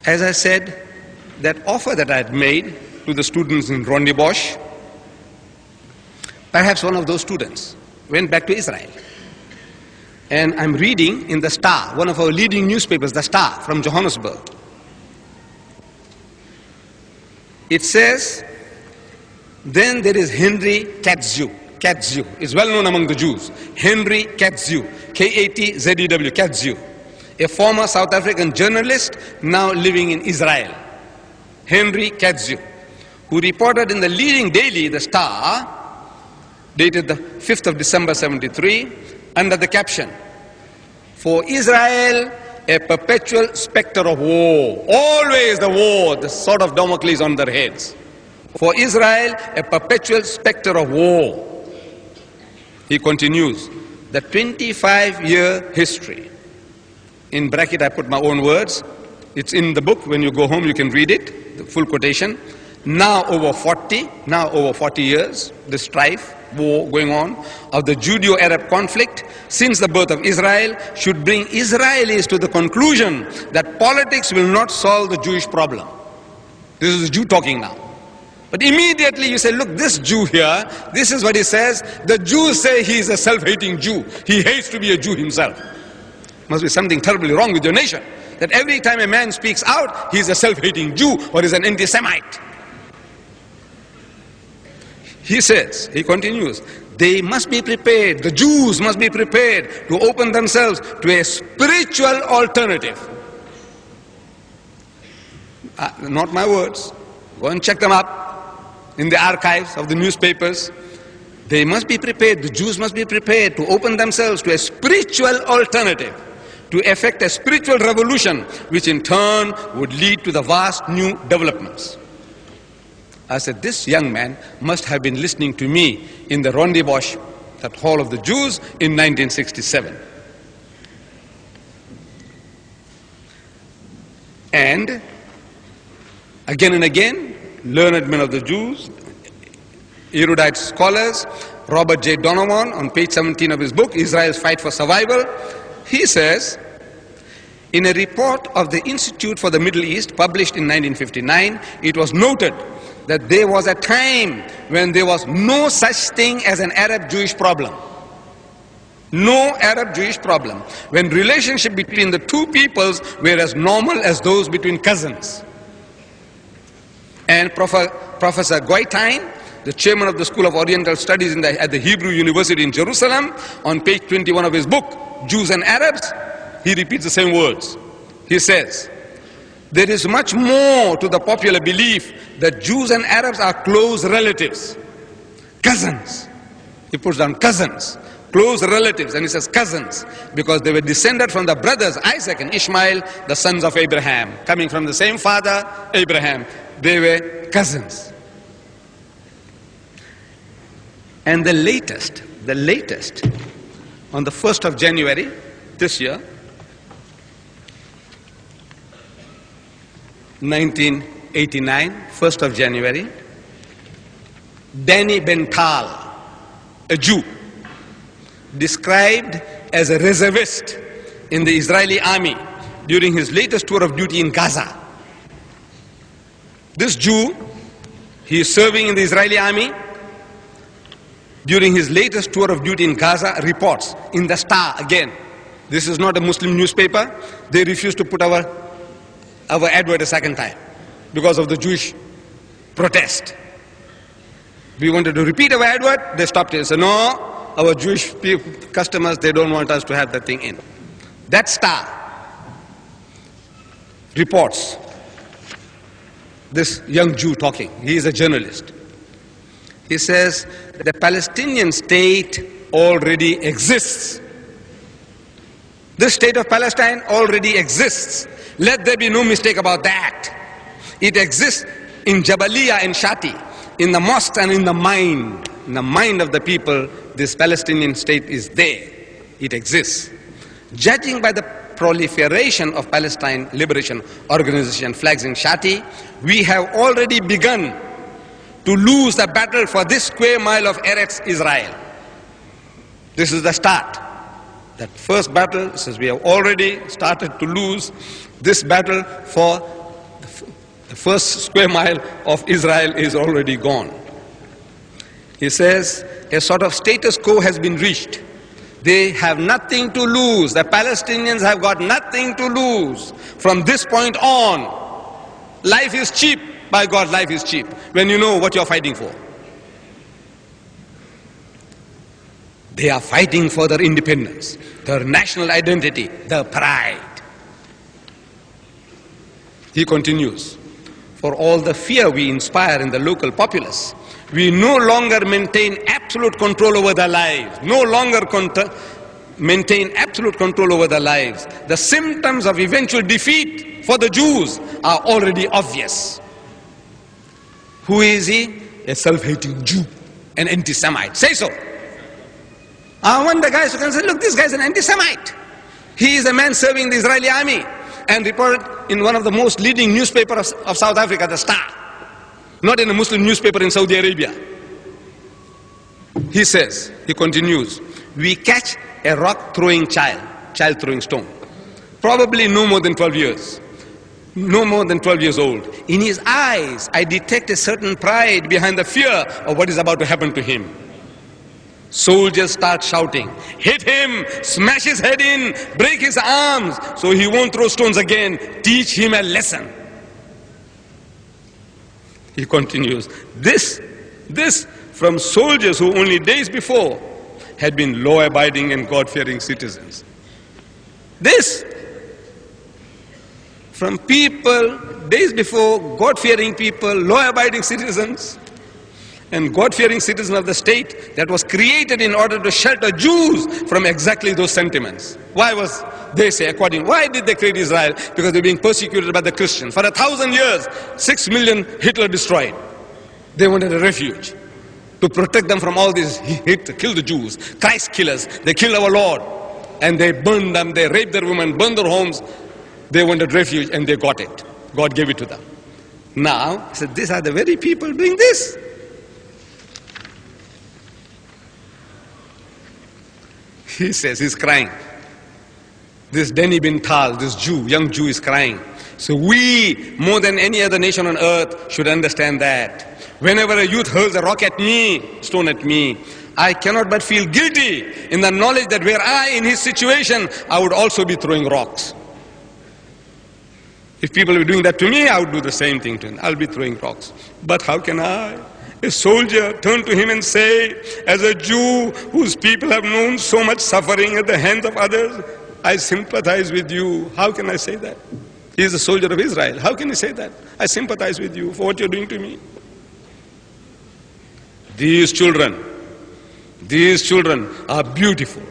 As I said, that offer that I had made to the students in Rondebosch, perhaps one of those students went back to Israel. And I'm reading in the Star, one of our leading newspapers, the Star from Johannesburg. It says, then there is Henry Katzew. Katzew is well known among the Jews. Henry Katzew, K-A-T-Z-E-W, Katzew, a former South African journalist now living in Israel. Henry Katzew, who reported in the leading daily, the Star, dated the 5th of December 73, under the caption, "For Israel, a perpetual specter of war." Always the war, the sword of Damocles on their heads. For Israel, a perpetual specter of war. He continues, the 25-year history. In bracket, I put my own words. It's in the book. When you go home, you can read it, the full quotation. Now over 40 years, the strife, war going on, of the Judeo-Arab conflict since the birth of Israel should bring Israelis to the conclusion that politics will not solve the Jewish problem. This is a Jew talking now. But immediately you say, look, this Jew here, this is what he says. The Jews say he is a self-hating Jew. He hates to be a Jew himself. Must be something terribly wrong with your nation, that every time a man speaks out, he is a self-hating Jew or is an anti-Semite. He says, he continues, they must be prepared, the Jews must be prepared to open themselves to a spiritual alternative. Not my words. Go and check them up in the archives of the newspapers. They must be prepared, the Jews must be prepared to open themselves to a spiritual alternative, to effect a spiritual revolution, which in turn would lead to the vast new developments. I said, this young man must have been listening to me in the Rondebosch, that Hall of the Jews, in 1967. And again, learned men of the Jews, erudite scholars, Robert J. Donovan, on page 17 of his book, Israel's Fight for Survival, he says, in a report of the Institute for the Middle East, published in 1959, it was noted that there was a time when there was no such thing as an Arab-Jewish problem. No Arab-Jewish problem. When relationship between the two peoples were as normal as those between cousins. And Professor Goitein, the chairman of the School of Oriental Studies at the Hebrew University in Jerusalem, on page 21 of his book, Jews and Arabs, he repeats the same words. He says, there is much more to the popular belief that Jews and Arabs are close relatives, cousins. He puts down cousins, close relatives, and he says cousins, because they were descended from the brothers Isaac and Ishmael, the sons of Abraham, coming from the same father, Abraham. They were cousins. And the latest, on the 1st of January this year, 1989, 1st of January, Danny Bental, a Jew, described as a reservist in the Israeli army during his latest tour of duty in Gaza. This Jew, he is serving in the Israeli army. During his latest tour of duty in Gaza, reports in the Star again. This is not a Muslim newspaper. They refused to put our advert a second time because of the Jewish protest. We wanted to repeat our advert, they stopped it and said, no, our Jewish customers, they don't want us to have that thing in. That Star reports this young Jew talking. He is a journalist. He says, the Palestinian state already exists. The state of Palestine already exists. Let there be no mistake about that. It exists in Jabaliyah and Shati, in the mosques and in the mind. In the mind of the people, this Palestinian state is there. It exists. Judging by the proliferation of Palestine Liberation Organization flags in Shati, we have already begun to lose the battle for this square mile of Eretz Israel. This is the start. That first battle says we have already started to lose this battle for the first square mile of Israel is already gone. He says, a sort of status quo has been reached. They have nothing to lose. The Palestinians have got nothing to lose. From this point on, life is cheap. By God, life is cheap when you know what you're fighting for. They are fighting for their independence, their national identity, their pride. He continues, for all the fear we inspire in the local populace, we no longer maintain absolute control over their lives, no longer maintain absolute control over their lives. The symptoms of eventual defeat for the Jews are already obvious. Who is he? A self-hating Jew, an anti-Semite. Say so. I want the guys who can say, look, this guy's an anti-Semite. He is a man serving the Israeli army and reported in one of the most leading newspapers of South Africa, the Star. Not in a Muslim newspaper in Saudi Arabia. He says, he continues, we catch a rock-throwing child throwing stone, probably no more than 12 years. No more than 12 years old. In his eyes, I detect a certain pride behind the fear of what is about to happen to him. Soldiers start shouting, hit him, smash his head in, break his arms, so he won't throw stones again. Teach him a lesson. He continues, this from soldiers who only days before had been law-abiding and God-fearing citizens. This from people, days before, God-fearing people, law-abiding citizens, and God-fearing citizens of the state that was created in order to shelter Jews from exactly those sentiments. Why was, they say, why did they create Israel? Because they were being persecuted by the Christians. For 1,000 years, 6 million Hitler destroyed. They wanted a refuge to protect them from all these, kill the Jews, Christ killers. They killed our Lord, and they burned them, they raped their women, burned their homes. They wanted refuge and they got it. God gave it to them. Now, he said, these are the very people doing this. He says, he's crying. This Denny bin Tal, this Jew, young Jew is crying. So we, more than any other nation on earth, should understand that. Whenever a youth hurls a rock at me, stone at me, I cannot but feel guilty in the knowledge that were I in his situation, I would also be throwing rocks. If people were doing that to me, I would do the same thing to him. I'll be throwing rocks. But how can I, a soldier, turn to him and say, as a Jew whose people have known so much suffering at the hands of others, I sympathize with you. How can I say that? He is a soldier of Israel. How can he say that? I sympathize with you for what you're doing to me. These children are beautiful.